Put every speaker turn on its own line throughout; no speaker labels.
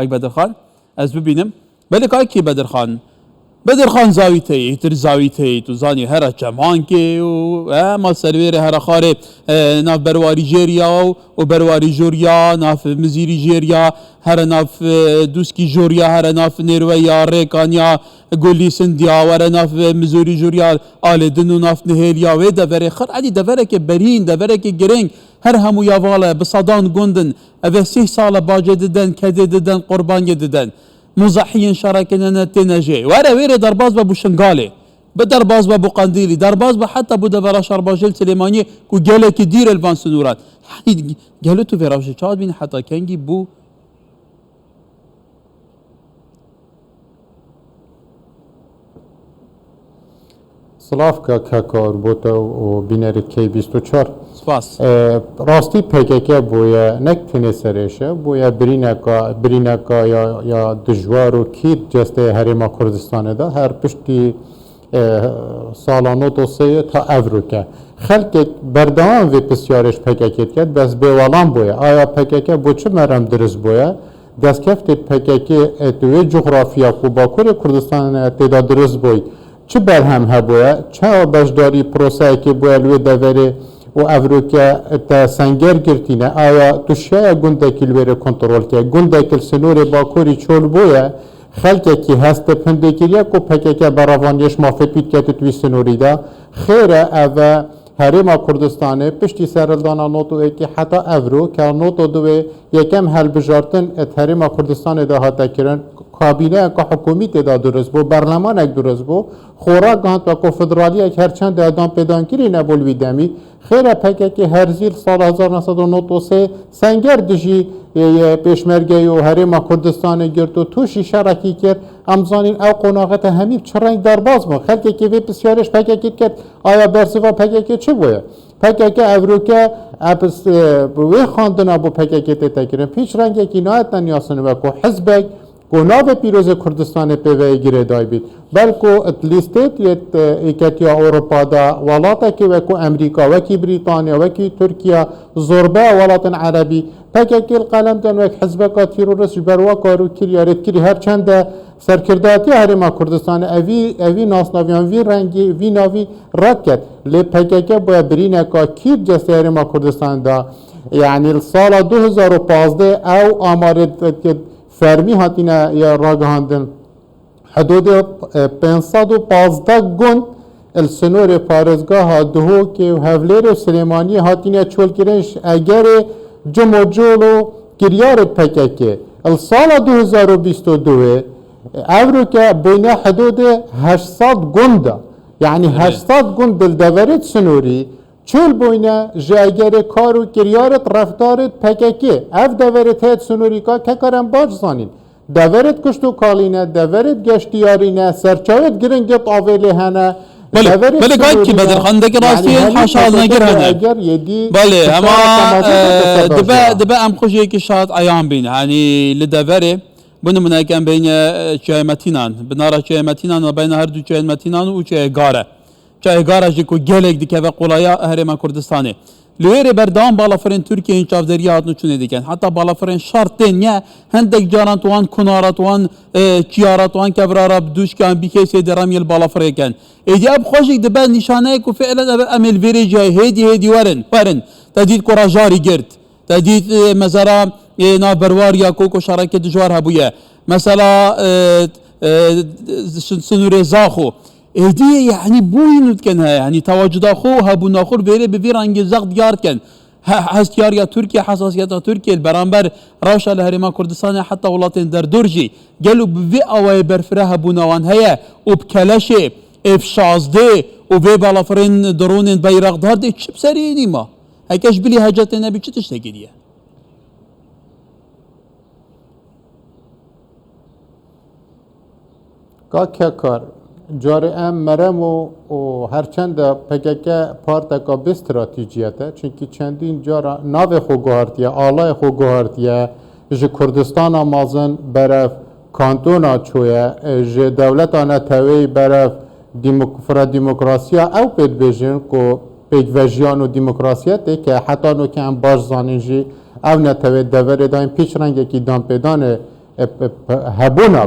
ای بدرخان از ببینم بله که کی بدرخان بدرخان زاویته تر زاویته تو زانی هر جمان که و ما سرویر هر خاره ناف برواری جریا و برواری جوریا ناف مزیری جریا هر ناف دوسکی جوریا هر ناف نیرویا ریکانیا گلی سندیا و هر ناف مزوری جوریا آل دنو ناف نهیلیا و دفره خر عادی دفره که برین دفره که گرنگ هر همو یاواله بصدان گندن اوه 3 سال باجه ددن کده ددن قربان ددن مزحين شراكنا تنجي ورا ويري درباز بابو شنغالي بدرباز بابو قنديلي درباز حتى ابو دفرا شرباجل سليماني كو جالك يدير الفان سنورات قالوا تو فيراوش تشاد بين حتى كانجي بو
سلافكا كاكار بوتا و بيناري كي 24
سپاس
راستی PKK بویا نکتنی سرشه بویا برینکا یا دجوار و کیت جسته هرما کردستان ده هر پشتی سالانو توسیه تا افروکه خلق بردام و پسیارش PKK کرد بس بیوالان بویا آیا PKK بو چه مرم درست بویا دستکفت PKK توی جغرافیا کو باکور کردستان تعداد درست بوی چه برهم هبویا چه بجداری پروسه که بویا لوی دوره و افروکا تا سنگر گرتینه آیا تو شاید گنده کلویر کنترل که گنده کل سنور باکوری چول بویا خلقه که هست پنده کریا کو پکه که براوانیش مافپید که توی سنوری دا خیره اوه هرما کردستانه پشتی سرالدانا نوتو ای که حتی افرو که نوتو دوی یکم حل بجارتن ات هرما کردستانه دا حتی کرن کابینه که حکومیت دا درست بو برلمان اک درست بو خورا گاند و که فدرالی اک هرچند ادام پیدان کری نبول ویدمی خیره پکه که هر زیر سال 1993 سنگر دجی پیشمرگی و هرما کردستان گرد و توشی شرکی کرد امزانین او قناغت همیر چرنگ در باز ما خلقه که وی بسیارش پکه کرد آیا برسوا پکه که چه بویه پکه که افروکه وی خاندن ابو پکه که تکرن پیش رنگه که نایت نیاسن و که حزبک گناه پیروز کردستان پیوی گیره دای بید بلکه اتلیستیت ایکتیا اروپا دا ولاتا که وکو امریکا وکی بریتانیا وکی ترکیه زربه ولات عربی پکه که القلم دن وک حزبکا تیرورس بروا کارو کری یارد کری هر چند سرکرداتی هرما کردستان اوی ناسناویان وی رنگی وی ناوی رد کرد لی پکه که باید برینکا کیر جسته هرما کردستان دا یعنی سال 2015 او آمارد فرمی هاتینا یا راگهاندن حدود 515 گند السنور پارزگاه دهو که هفلیر سلیمانی هاتینا چول کرنش اگر جمع جولو گریار پککه السال 2022 اورو که بین حدود 800 گند یعنی 800 گند دلدورت سنوری چول بوینه جاگر کارو کریارت رفتارت پککی اف دورت هید سنوریکا که کارم باج زانین دورت کشتو کالینه دورت گشتیارینه سرچاوت گرنگت آویلی هنه
بله گاید که بدرخان دکی راستی حاشا نگر هنه بله اما دبا ام خوشی که شاید ایام بین یعنی لدوره bunu مناکم بین چای متینان بنارا چای متینان و بین هر دو چای متینان و چای گاره چای گاره جی کو گلک دیگه و قلایا هرما کردستانی لویر بردام بالافرین ترکیه این چافداری هاتنو چونه دیگن حتی بالافرین شرط نه هندک جاران توان کنارات توان کیارات توان کبرارا بدوش کن بیکیسی درامیل بالافرین کن ایدی اب خوشی دبا نشانه کو فعلا اب امل ویری جای هدی ورن تدید کوراجاری گرد تدید مثلا نا برواریا کوکو شراکت دجوار هبویه مثلا سنور زاخو هدیه یعنی بوینود کنه یعنی تواجد خو هبو ناخور ویره به ویرانگ زغ دیار کن هستیاریا ترکیه حساسیت ترکیه برانبر راشا لهرما کردستان حتی ولاتین در درجی گلو بوی اوای برفره هبو نوان هیا و بکلشه افشازده و وی بالافرین درون بیرق دار ده چه بسرینی ما هکش بلی حاجت نبی چه تشتگی دیه
که کار جاری ام مرم و هرچند PKK پارتکا به استراتیجیته چونکی چندین جارا ناو خو گوهرتیه آلای خو گوهرتیه جه کردستان آمازن برف کانتونا چویه جه دولت آنه تاوی برف فرا دیموکراسیا او پید بیجن که پیگوژیان و دیموکراسیته که حتی نو که هم باش زانین جی او نتاوی دوره دایم پیش رنگه که دام پیدانه هبونا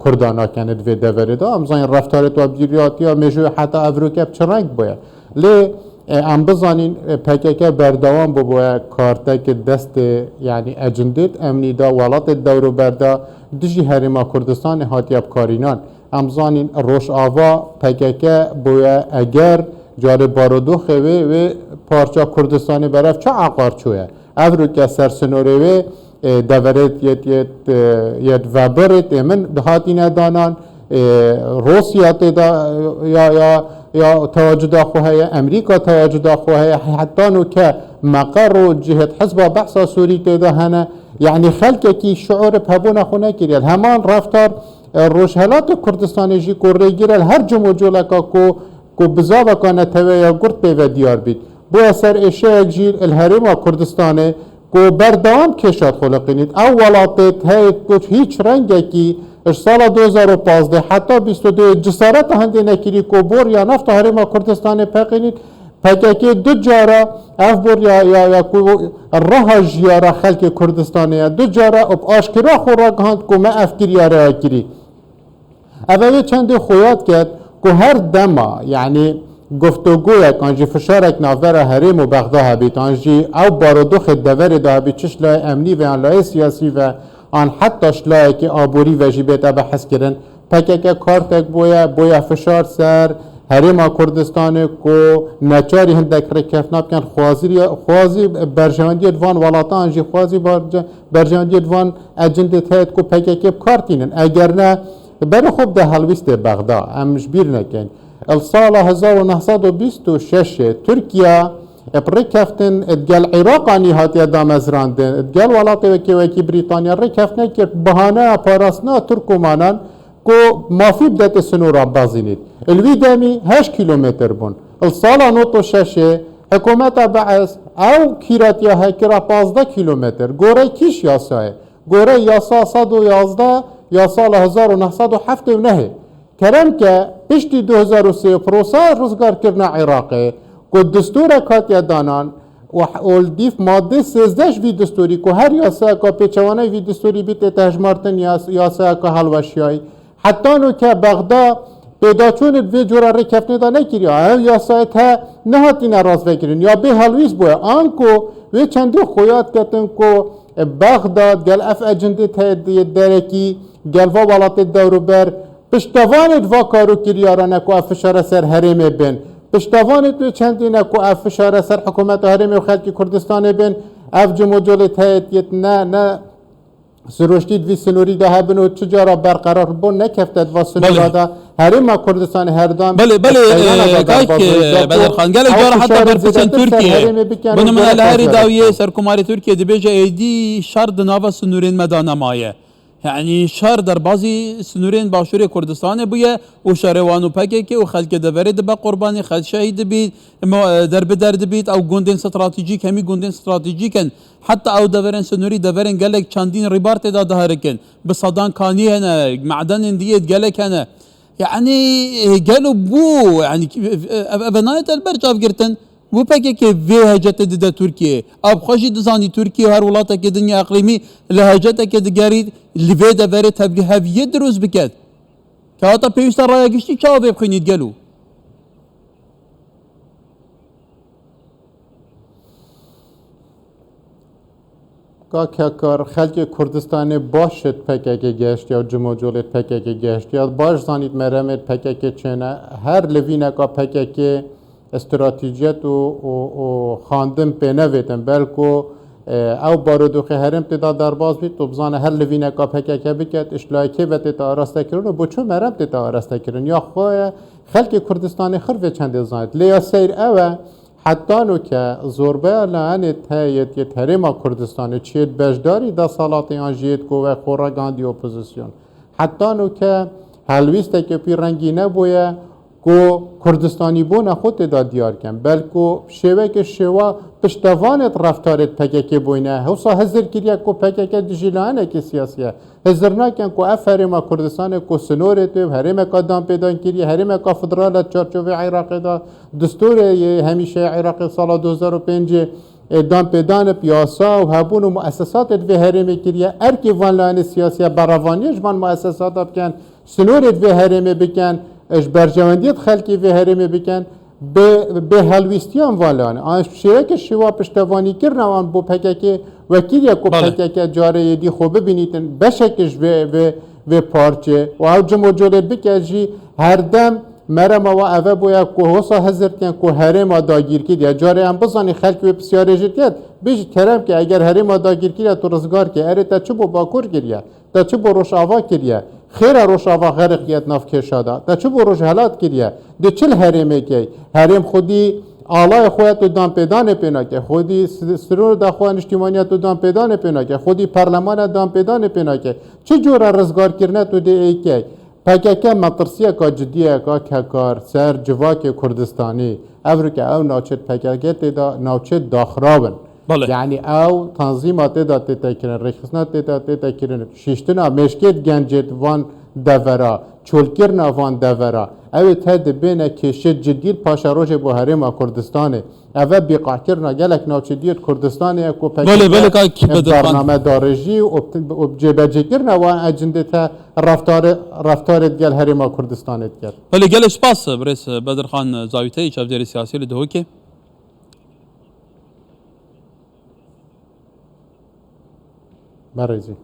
کردانا کند و دوره دا ام زاین رفتار تو ابجریاتی یا میجو حتی افروکه چرنگ باید لی ام بزانین پکک بردوام بویا کارته که دست یعنی اجندت امنی دا ولات دورو بردا دجی هریما کردستان هاتیاب کارینان ام زانین روش آوا پکک بویا اگر جار بارودو خوی و پارچا کردستانی برف چه عقار چوه افروکه سرسنوره و دورت یت وبرت من دهاتین دانان روسیا تدا یا تواجد خواهی امریکا تواجد خواهی حتی نو که مقر و جهت حزب بحث سوری تدا هنه یعنی خلق کی شعور پبون خونه کریل همان رفتار روشهلات کردستان جی کوره گیرل هر جموجولا کو بزاو کانه توی یا گرد پیو دیار بید بو اثر اشیاء جیل الهرم کردستانه کو بردام کشات خلقینید او ولاتت هیت کچ هیچ رنگه کی سال 2015 حتی 22 جسارت هنده نکری کو بور یا نفت هرما کردستان پقینید پککی دو جارا اف بور یا کو راه جیارا خلق کردستانه دو جارا اب آشکرا خورا گهاند کو ما افکر یاره اکری اولی چند خویات کرد که هر دما یعنی گفتگوی کانجی فشارک نافذ هرم و بغداد بیت آنجی او بارودخ دور ده بیت چش لای امنی و آن لای سیاسی و آن حتی لای که آبوری و جیبت به حس کردن پکک کارتک بویا فشار سر هرم کردستان کو نچاری هندک رکف ناب کن خوازی برجمندی دوان ولاتا آنجی خوازی برجمندی دوان اجنده تایید کو پکک کارتینن اگر نه برای خوب ده حلویست بغداد امش بیر نکن السال 1926 ترکیا رکفتن ادگل عراقانی هاتی دامزراندن ادگل ولاتی وکی بریتانیا رکفتن که بهانه پاراسنا ترکمانان کو مافی بدت سنورا بازینید الوی دمی 8 کیلومتر بون السال 96 حکومت بعث او کیراتیا هکرا 15 کیلومتر گوره کیش یاسای گوره یاسا 111 یا سال 1907 نه کرم که پشتی 2003 پروسه روزگار کردن عراقی که دستور کاتیا دانان و اولدیف ماده 13 وی دستوری که هر یاسا که پیچوانه وی دستوری بیت تهجمارتن یاسا که حلوشیای حتی نو که بغداد پیدا چون وی جورا رکفنه دا نکری یاسا تا نهاتی نراز بکرین یا به حلویز بوی آنکو وی چندی خویات کتن که بغداد گل اف اجنده تا درکی گلوا ولات دورو بر پشتوانت و کارو کریارانه که افشار سر حرم بین پشتوانت و چندینه که افشار سر حکومت حرم و خلق کردستان بین اف جموجولت هایت نه سروشتید وی سنوری ده بن و چجارا برقرار بون نکفتد و سنورا ده حرم کردستان هردان
بله کاک بدر خان گله جارا حتی برپچن ترکیه بنو من الهری داویه سرکماری ترکیه دی بیجه ایدی شرد ناوا سنورین مدانه مایه یعنی شهر در بعضی سنورین باشوری کردستان بوده و شهروانو پکی که و خلق دورید به قربانی خلق شهید بید در بدرد بید او گوندین استراتژیک همی گوندین استراتژیکن حتی او دورین سنوری دورین گلک چندین ریبارت داده هرکن بصدان کانی هنه معدن دیت گلک هنه یعنی گلو بو یعنی ابنایت البرجاف گرتن و پکی که وی هجت دیده ترکیه اب خوشی دزانی ترکیه هر ولاتا که دنیا اقلیمی لهجت که دگرید لیوی دوره تبگی هویه دروز بکد که حتی پیوسته رای گشتی چه آبه بخینید گلو
که کار خلق کردستان باشد پکک گشت یا جموجولت پکک گشت یا باش زانید مرمت پکک چنه هر لوینه که پکک استراتیجیت و خواندن پی نویتن بلکو او بارودوخی هرم تدا درباز بید تو بزانه هر لوینه که پکک بکت اشلای که و تدا آراسته کرن و بچو مرم تدا آراسته کرن یا خواه خلق کردستان خرف چند زاند لیا سیر اوه حتی نو که زوربه لعنت هایت یه هرم کردستان چید بجداری دا سالات آنجیت کو و خورگاندی اپوزیسیون حتی نو که حلویسته که پی رنگی نبویه کو کردستانی بون خود دا دیار کن بلکو شوه که شوه پشتوانت رفتارت پکک بوینه حوصا هزر کریه کو پکک دجیلانه که سیاسیه هزر نکن کو اف هرم کردستان کو سنورت و هرم کدام پیدان کریه هرم که فدرالت چارچوه عراق دا دستور همیشه عراق سال 2005 دان پیدان پیاسا و هبون و مؤسسات و هرمی کریه ارکی وان لانی سیاسی براوانیش وان مؤسسات بکن سنورت و هرمی بکن اش برجواندیت خلقی و هرمی بکن به هلویستیان والان آنش شیرک شوا پشتوانی کرن آن بو پکک وکیل یا کو پکک جاره دی خوب ببینیدن بشکش و پارچه و او جمع جولت بکجی هر دم مرم و اوه بویا که حسا هزر کن که هرم داگیر کید یا جاره هم بزانی خلق و بسیاره جد کد بیش کرم که اگر هرم داگیر کید تو رزگار که اره تا چه بو باکور گریه تا چه بو روش آوا کریه خیر روش آوا غرقیت ناف کشاده تا چه بو روش حالات کریه ده چل هرمه که هرم خودی آلای خودت تو دام پیدان پینا که خودی سرور داخوان اجتماعیت تو دام پیدان پینا که خودی پارلمان دام پیدان پینا که چه جور رزگار کرنه تو ده ای که پکک مطرسیه که جدیه که کار سر جواک کردستانی افرو که او ناچت پکک تیدا ناچت داخرابن
بله.
یعنی او تنظیمات تیدا تیدا کرن رخصنات تیدا کرن شیشتنا مشکت گنجت وان دورا چولکرنا وان دورا او تد بین کشت جدید پاشا روش بو هرم کردستانه او بیقع کرنا گلک ناچدیت کردستانه کو
پکک
برنامه دارجی و جبهه کرنا وان اجنده تا رفتارت گل هرم کردستانت کرد
ولی گلش پاس برس بدرخان زاویته چافدار سیاسی لدهو که
برزی